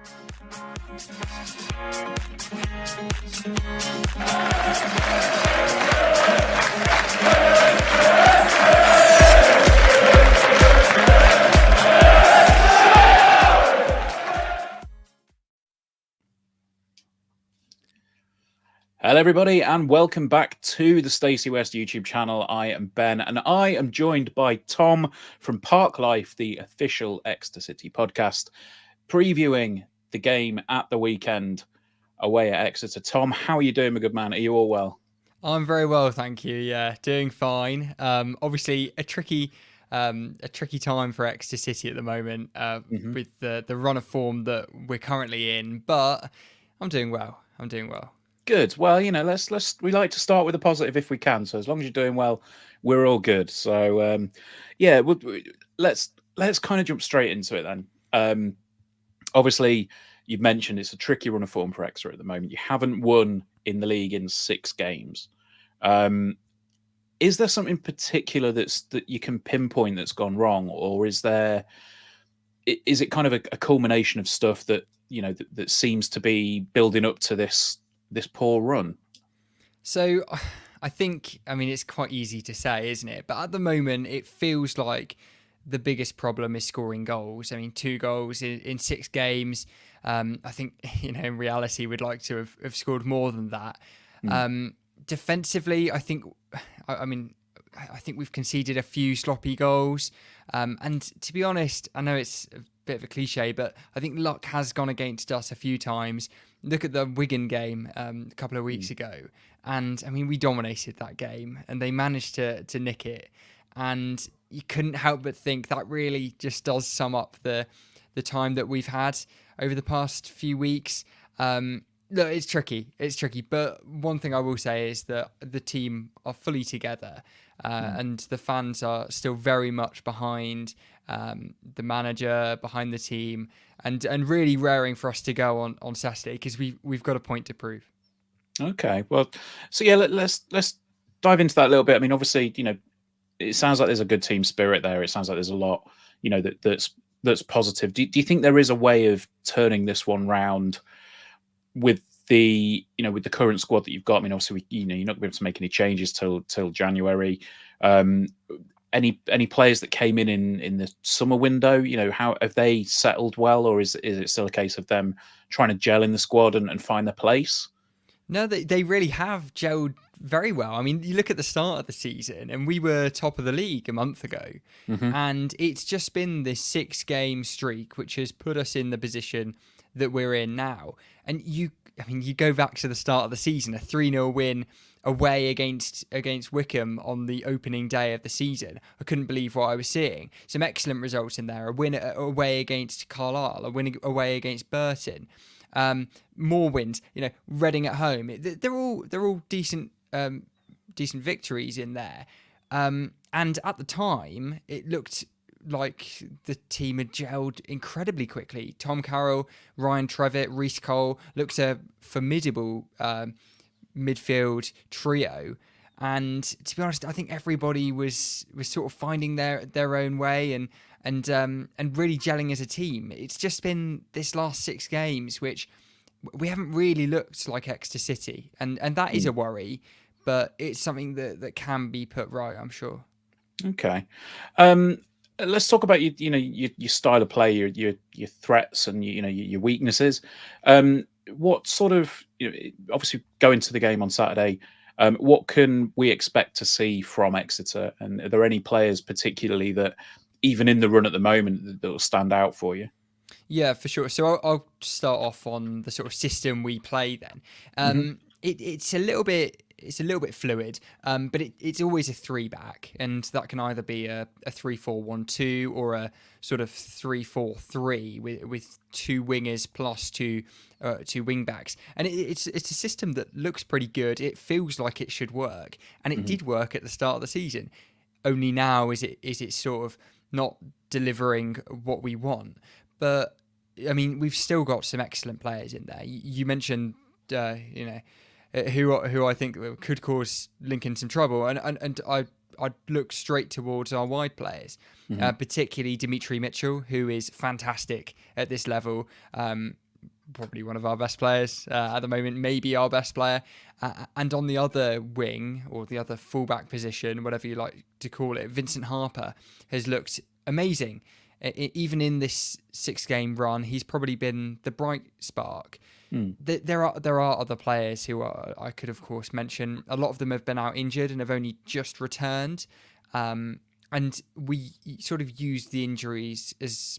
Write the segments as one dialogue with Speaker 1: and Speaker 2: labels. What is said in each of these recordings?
Speaker 1: Hello, everybody, and welcome back to the Stacey West YouTube channel. I am Ben, and I am joined by Tom from Parklife, the official Exeter City podcast, previewing the game at the weekend away at Exeter. Tom, how are you doing, my good man? Are you all well?
Speaker 2: I'm very well, thank you. Yeah, doing fine. Obviously, a tricky time for Exeter City at the moment with the run of form that we're currently in, but I'm doing well.
Speaker 1: Good. Well, you know, we like to start with a positive if we can. So as long as you're doing well, we're all good. So yeah, let's kind of jump straight into it then. Obviously, you've mentioned it's a tricky run of form for Exeter at the moment. You haven't won in the league in 6 games. Is there something particular that you can pinpoint that's gone wrong, or is it kind of a culmination of stuff that that seems to be building up to this poor run?
Speaker 2: So I think, it's quite easy to say, isn't it? But at the moment, it feels like the biggest problem is scoring goals. 2 goals in 6 games. I think, in reality, we'd like to have scored more than that. Defensively, I think we've conceded a few sloppy goals. And to be honest, I know it's a bit of a cliche, but I think luck has gone against us a few times. Look at the Wigan game a couple of weeks ago. And, we dominated that game and they managed to nick it. And you couldn't help but think that really just does sum up the time that we've had over the past few weeks. Look, it's tricky. But one thing I will say is that the team are fully together and the fans are still very much behind the manager, behind the team, and really raring for us to go on Saturday because we've got a point to prove.
Speaker 1: Okay, well, so yeah, let's dive into that a little bit. Obviously, it sounds like there's a good team spirit there. It sounds like there's a lot, that's positive. Do you think there is a way of turning this one round with the current squad that you've got? Obviously, you're not going to be able to make any changes till January. Any players that came in the summer window, how have they settled well, or is it still a case of them trying to gel in the squad and find their place?
Speaker 2: No, they really have gelled very well. You look at the start of the season and we were top of the league a month ago. And it's just been this 6-game streak, which has put us in the position that we're in now. And you go back to the start of the season, a 3-0 win away against Wickham on the opening day of the season. I couldn't believe what I was seeing. Some excellent results in there. A win away against Carlisle, a win away against Burton. More wins, Reading at home. They're all decent victories in there. And at the time, it looked like the team had gelled incredibly quickly. Tom Carroll, Ryan Trevitt, Reece Cole looked a formidable midfield trio. And to be honest, I think everybody was sort of finding their own way and really gelling as a team. It's just been this last 6 games which we haven't really looked like Exeter City, and that is a worry, but it's something that can be put right, I'm sure.
Speaker 1: Okay, let's talk about your style of play, your threats, and your weaknesses. What sort of obviously going to the game on Saturday? What can we expect to see from Exeter? And are there any players particularly that, even in the run at the moment, that will stand out for you?
Speaker 2: Yeah, for sure. So I'll start off on the sort of system we play then. It's a little bit fluid, but it's always a 3-back, and that can either be a 3-4-1-2 or a sort of 3-4-3 with 2 wingers plus 2 wing backs. And it's a system that looks pretty good. It feels like it should work, and it did work at the start of the season. Only now is it sort of not delivering what we want. But we've still got some excellent players in there. You mentioned, who I think could cause Lincoln some trouble, and I'd look straight towards our wide players, particularly Dimitri Mitchell, who is fantastic at this level. probably one of our best players at the moment, maybe our best player. And on the other wing, or the other fullback position, whatever you like to call it, Vincent Harper has looked amazing. Even in this 6-game run, he's probably been the bright spark. There are other players who I could, of course, mention. A lot of them have been out injured and have only just returned. And we sort of used the injuries as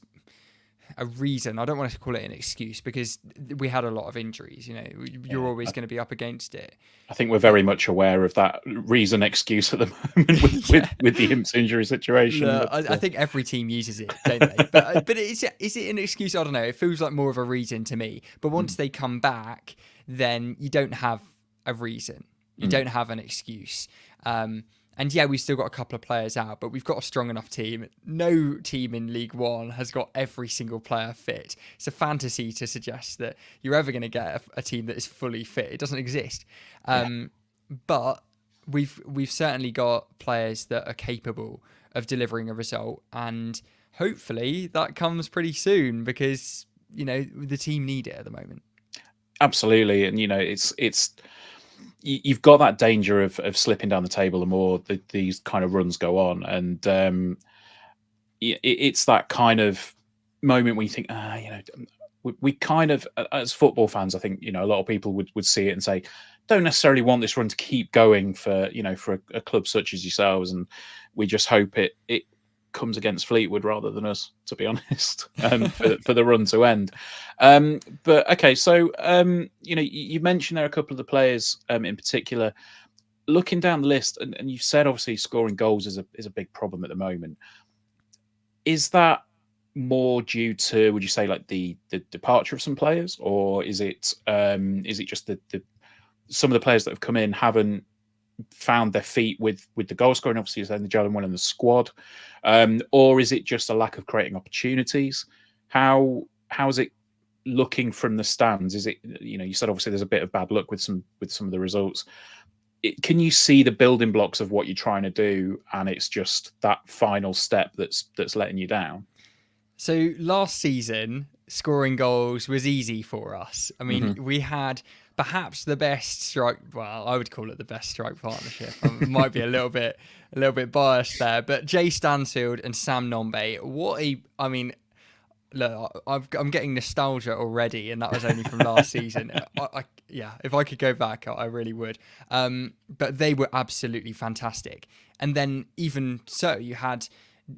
Speaker 2: a reason. I don't want to call it an excuse, because we had a lot of injuries. You're always going to be up against it.
Speaker 1: I think we're very much aware of that reason excuse at the moment with the Imps injury situation.
Speaker 2: I think every team uses it, don't they? But is it an excuse? I don't know. It feels like more of a reason to me. But once they come back, then you don't have a reason. You don't have an excuse. And yeah, we've still got a couple of players out, but we've got a strong enough team. No team in League One has got every single player fit. It's a fantasy to suggest that you're ever going to get a team that is fully fit. It doesn't exist. But we've certainly got players that are capable of delivering a result, and hopefully that comes pretty soon, because the team need it at the moment.
Speaker 1: Absolutely, and it's. You've got that danger of slipping down the table the more these kind of runs go on, and it's that kind of moment when you think, we kind of, as football fans, I think a lot of people would see it and say, don't necessarily want this run to keep going for a club such as yourselves, and we just hope it comes against Fleetwood rather than us, to be honest, for the run to end. But okay, so you mentioned there are a couple of the players in particular. Looking down the list, and you've said obviously scoring goals is a big problem at the moment. Is that more due to, would you say, like the departure of some players, or is it just the some of the players that have come in haven't found their feet with the goal scoring? Obviously, is the gentleman in the squad, or is it just a lack of creating opportunities? How is it looking from the stands? Is it, you said obviously there's a bit of bad luck with some of the results. Can you see the building blocks of what you're trying to do, and it's just that final step that's letting you down?
Speaker 2: So last season, scoring goals was easy for us. I mean, we had perhaps the best strike. Well, I would call it the best strike partnership. I might be a little bit biased there, but Jay Stansfield and Sam Nombe. Look, I'm getting nostalgia already, and that was only from last season. If I could go back, I really would. But they were absolutely fantastic. And then even so, you had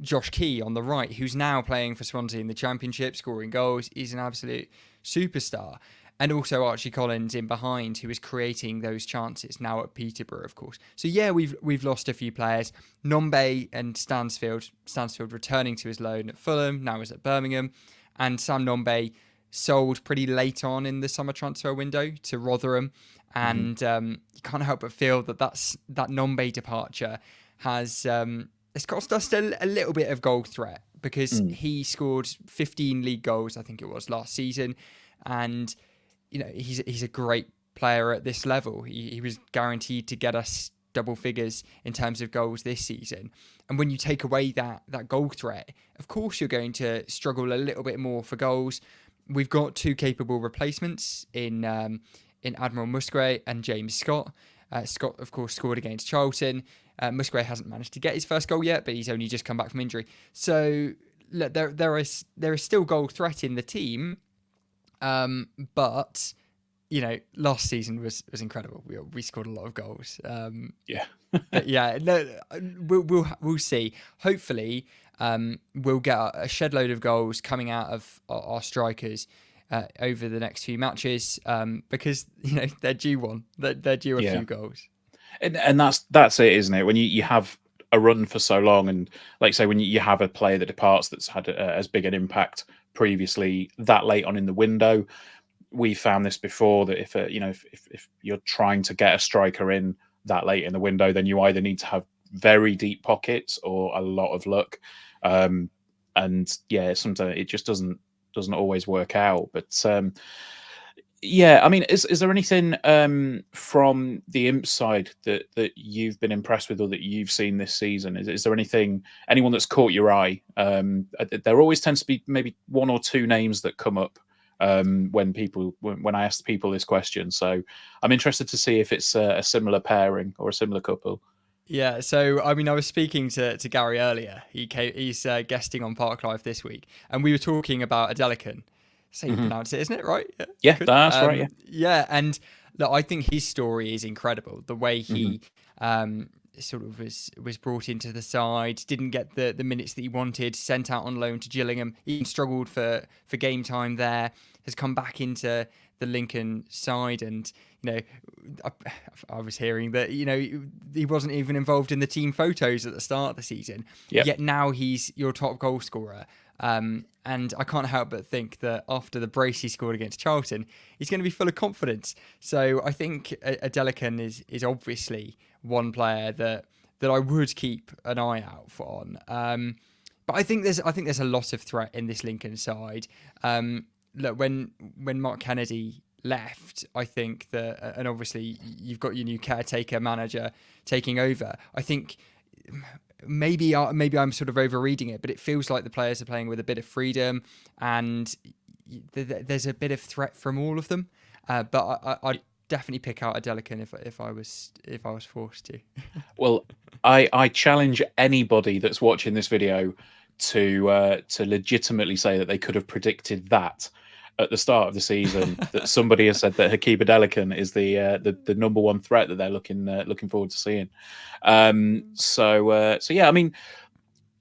Speaker 2: Josh Key on the right, who's now playing for Swansea in the Championship, scoring goals. He's an absolute superstar. And also Archie Collins in behind, who is creating those chances now at Peterborough, of course. So yeah, we've lost a few players. Nombe and Stansfield returning to his loan at Fulham, now is at Birmingham. And Sam Nombe sold pretty late on in the summer transfer window to Rotherham. And you can't help but feel that Nombe departure has it's cost us a little bit of goal threat, because he scored 15 league goals, I think it was, last season. And he's a great player at this level. He was guaranteed to get us double figures in terms of goals this season. And when you take away that goal threat, of course you're going to struggle a little bit more for goals. We've got two capable replacements in Admiral Musgrave and James Scott. Scott, of course, scored against Charlton. Musgrave hasn't managed to get his first goal yet, but he's only just come back from injury. So look, there is still goal threat in the team. But last season was incredible. We scored a lot of goals. But yeah, no, we'll see. Hopefully, we'll get a shed load of goals coming out of our strikers over the next few matches, because they're due one. They're due a few goals.
Speaker 1: And that's it, isn't it? When you have a run for so long, and like say when you have a player that departs that's had as big an impact previously that late on in the window. We found this before, that if you're trying to get a striker in that late in the window, then you either need to have very deep pockets or a lot of luck. And yeah, sometimes it just doesn't always work out. But yeah, I mean, is there anything from the Imp side that you've been impressed with, or that you've seen this season? Is there anyone that's caught your eye? There always tends to be maybe one or two names that come up when I asked people this question. So I'm interested to see if it's a similar pairing or a similar couple.
Speaker 2: Yeah, so I mean, I was speaking to Gary earlier. He's guesting on Parklife this week, and we were talking about Adelican. So you pronounce it, isn't it right?
Speaker 1: Yeah,
Speaker 2: Good.
Speaker 1: that's right. Yeah.
Speaker 2: Yeah, and look, I think his story is incredible. The way he sort of was brought into the side, didn't get the minutes that he wanted, sent out on loan to Gillingham, even struggled for game time there, has come back into the Lincoln side, and I was hearing that he wasn't even involved in the team photos at the start of the season.
Speaker 1: Yep.
Speaker 2: Yet now he's your top goal scorer. And I can't help but think that after the brace he scored against Charlton, he's going to be full of confidence. So I think Adelican is obviously one player that I would keep an eye out for on. But I think there's a lot of threat in this Lincoln side. Look, when Mark Kennedy left, I think that, and obviously you've got your new caretaker manager taking over. I think maybe I'm sort of overreading it, but it feels like the players are playing with a bit of freedom, and there's a bit of threat from all of them. But I'd definitely pick out Adelican if I was forced to.
Speaker 1: Well, I challenge anybody that's watching this video to legitimately say that they could have predicted that at the start of the season, that somebody has said that Hakeem Adelican is the number one threat that they're looking forward to seeing. So yeah, I mean,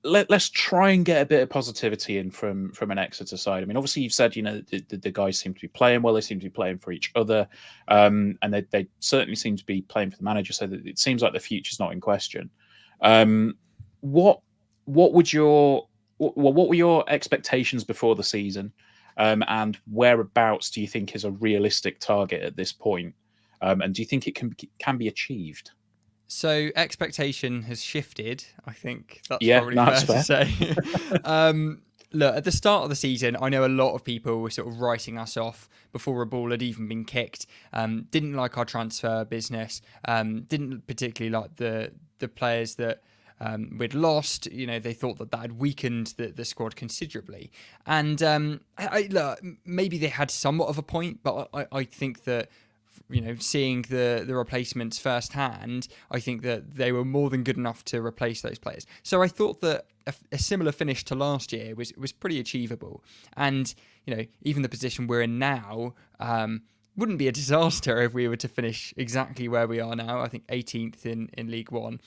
Speaker 1: let's try and get a bit of positivity in from an Exeter side. I mean, obviously you've said the guys seem to be playing well. They seem to be playing for each other, and they certainly seem to be playing for the manager. So that it seems like the future's not in question. What were your expectations before the season? And whereabouts do you think is a realistic target at this point? And do you think it can be achieved?
Speaker 2: So expectation has shifted. I think that's probably
Speaker 1: fair
Speaker 2: to say. Look, at the start of the season, I know a lot of people were sort of writing us off before a ball had even been kicked. Didn't like our transfer business. Didn't particularly like the players that we'd lost. They thought that had weakened the squad considerably. And look, maybe they had somewhat of a point, but I think that, seeing the replacements firsthand, I think that they were more than good enough to replace those players. So I thought that a similar finish to last year was pretty achievable. And, even the position we're in now wouldn't be a disaster if we were to finish exactly where we are now. I think 18th in League One.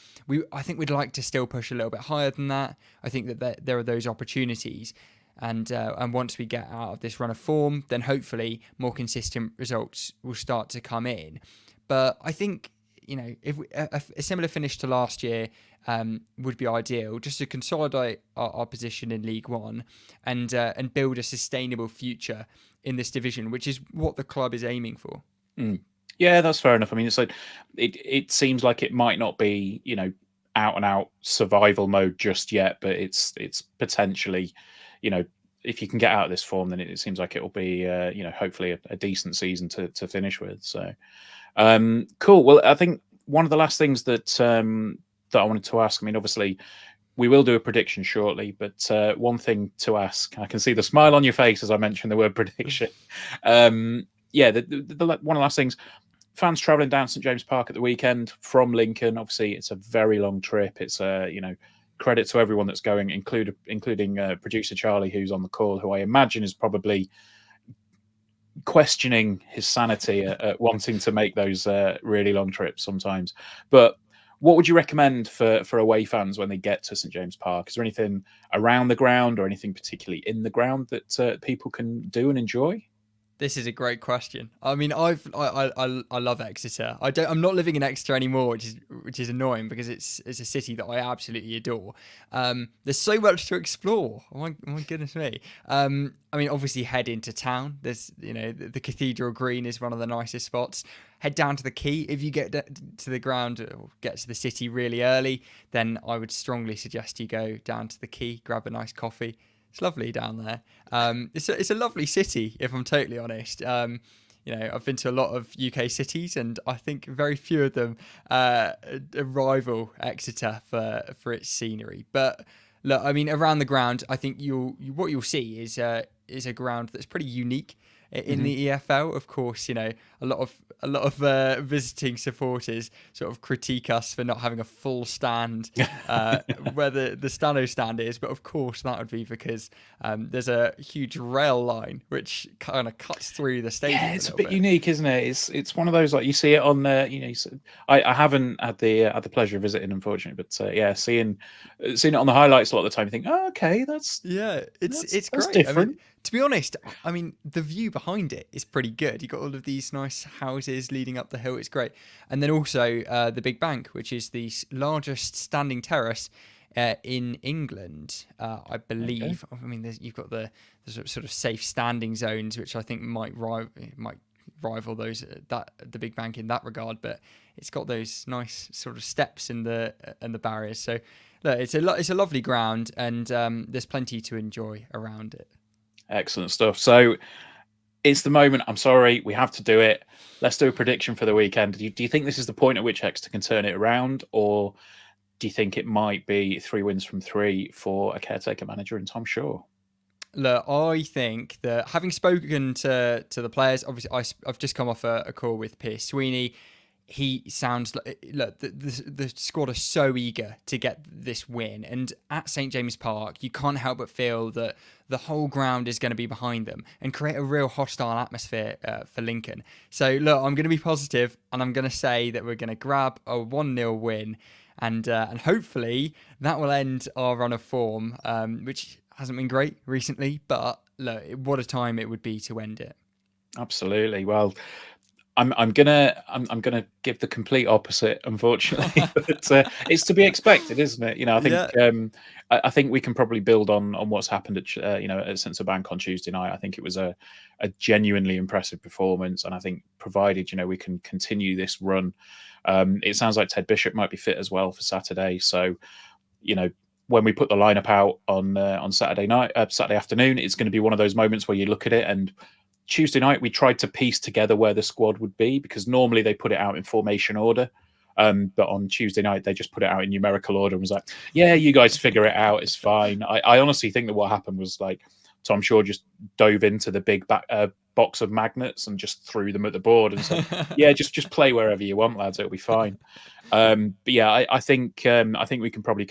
Speaker 2: I think we'd like to still push a little bit higher than that. I think that there are those opportunities. And once we get out of this run of form, then hopefully more consistent results will start to come in. But I think, if a similar finish to last year would be ideal, just to consolidate our position in League One and build a sustainable future in this division, which is what the club is aiming for.
Speaker 1: Yeah, that's fair enough. I mean, it's like it seems like it might not be out and out survival mode just yet, but it's potentially, if you can get out of this form, then it seems like it will be hopefully a decent season to finish with. So cool. Well, I think one of the last things that I wanted to ask, I mean, obviously we will do a prediction shortly, but one thing to ask, I can see the smile on your face as I mentioned the word prediction. Yeah, one of the last things, fans travelling down St James Park at the weekend from Lincoln. Obviously, it's a very long trip. It's credit to everyone that's going, including producer Charlie, who's on the call, who I imagine is probably questioning his sanity at wanting to make those really long trips sometimes. But what would you recommend for away fans when they get to St James Park? Is there anything around the ground or anything particularly in the ground that people can do and enjoy?
Speaker 2: This is a great question. I mean, I love Exeter. I'm not living in Exeter anymore, which is annoying because it's a city that I absolutely adore. There's so much to explore. Oh my goodness me. I mean, obviously head into town. There's the Cathedral Green is one of the nicest spots. Head down to the quay. If you get to the ground or get to the city really early, then I would strongly suggest you go down to the quay, grab a nice coffee. It's lovely down there. It's a lovely city, if I'm totally honest. I've been to a lot of UK cities, and I think very few of them rival Exeter for its scenery. But look, I mean, around the ground, I think what you'll see is a ground that's pretty unique. in the EFL. Of course, a lot of visiting supporters sort of critique us for not having a full stand where the Stano stand is, but of course that would be because there's a huge rail line which kind of cuts through the stadium.
Speaker 1: Yeah, it's a bit unique, isn't it? It's one of those, like, you see it on I haven't had the pleasure of visiting, unfortunately, but yeah, seeing it on the highlights a lot of the time, you think, oh, okay,
Speaker 2: it's
Speaker 1: that's
Speaker 2: great.
Speaker 1: different.
Speaker 2: To be honest, the view behind it is pretty good. You've got all of these nice houses leading up the hill. It's great. And then also the Big Bank, which is the largest standing terrace in England, I believe. Okay. You've got the sort of safe standing zones, which I think might rival those the Big Bank in that regard. But it's got those nice sort of steps in the barriers. So look, it's a lovely ground, and there's plenty to enjoy around it.
Speaker 1: Excellent stuff. So it's the moment. I'm sorry, we have to do it. Let's do a prediction for the weekend. Do you think this is the point at which Exeter can turn it around, or do you think it might be 3 wins from 3 for a caretaker manager in Tom Shaw?
Speaker 2: Look, I think that, having spoken to the players, obviously I've just come off a call with Pierce Sweeney. He sounds like, look, the squad are so eager to get this win, and at St James Park, you can't help but feel that the whole ground is going to be behind them and create a real hostile atmosphere for Lincoln. So look, I'm going to be positive, and I'm going to say that we're going to grab a 1-0 win, and hopefully that will end our run of form, which hasn't been great recently. But look, what a time it would be to end it. Absolutely.
Speaker 1: Well, I'm gonna give the complete opposite, unfortunately, but it's to be expected, isn't it? I think I think we can probably build on what's happened at at Centre Bank on Tuesday night. I think it was a genuinely impressive performance, and I think provided we can continue this run, it sounds like Ted Bishop might be fit as well for Saturday. So when we put the lineup out on Saturday afternoon, it's going to be one of those moments where you look at it, and Tuesday night we tried to piece together where the squad would be, because normally they put it out in formation order, but on Tuesday night they just put it out in numerical order and was like, yeah, you guys figure it out, it's fine. I honestly think that what happened was, like, Tom Shaw just dove into the big box of magnets and just threw them at the board and said, yeah, just play wherever you want, lads, it'll be fine. But yeah, I think we can probably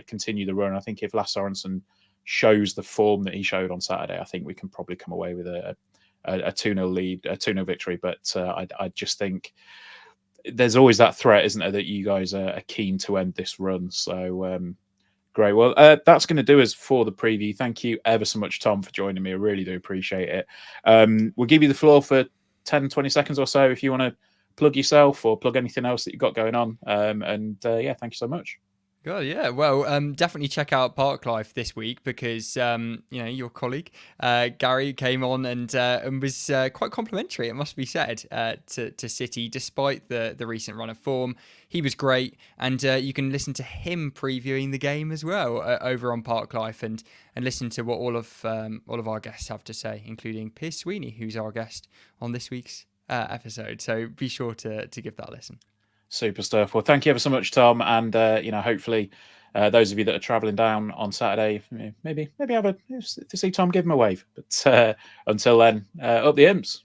Speaker 1: continue the run. I think if Lasse Sorensen shows the form that he showed on Saturday, I think we can probably come away with a 2-0 lead, a 2-0 victory. But I just think there's always that threat, isn't there, that you guys are keen to end this run. So great. Well, that's going to do us for the preview. Thank you ever so much, Tom, for joining me. I really do appreciate it. We'll give you the floor for 10, 20 seconds or so if you want to plug yourself or plug anything else that you've got going on. Yeah, thank you so much.
Speaker 2: God, yeah. Well, definitely check out Parklife this week, because your colleague Gary came on and was quite complimentary, it must be said, to City despite the recent run of form. He was great, and you can listen to him previewing the game as well over on Parklife, and listen to what all of our guests have to say, including Pierce Sweeney, who's our guest on this week's episode. So be sure to give that a listen.
Speaker 1: Super stuff. Well, thank you ever so much, Tom. And hopefully, those of you that are travelling down on Saturday, maybe have to see Tom, give him a wave. But until then, up the Imps.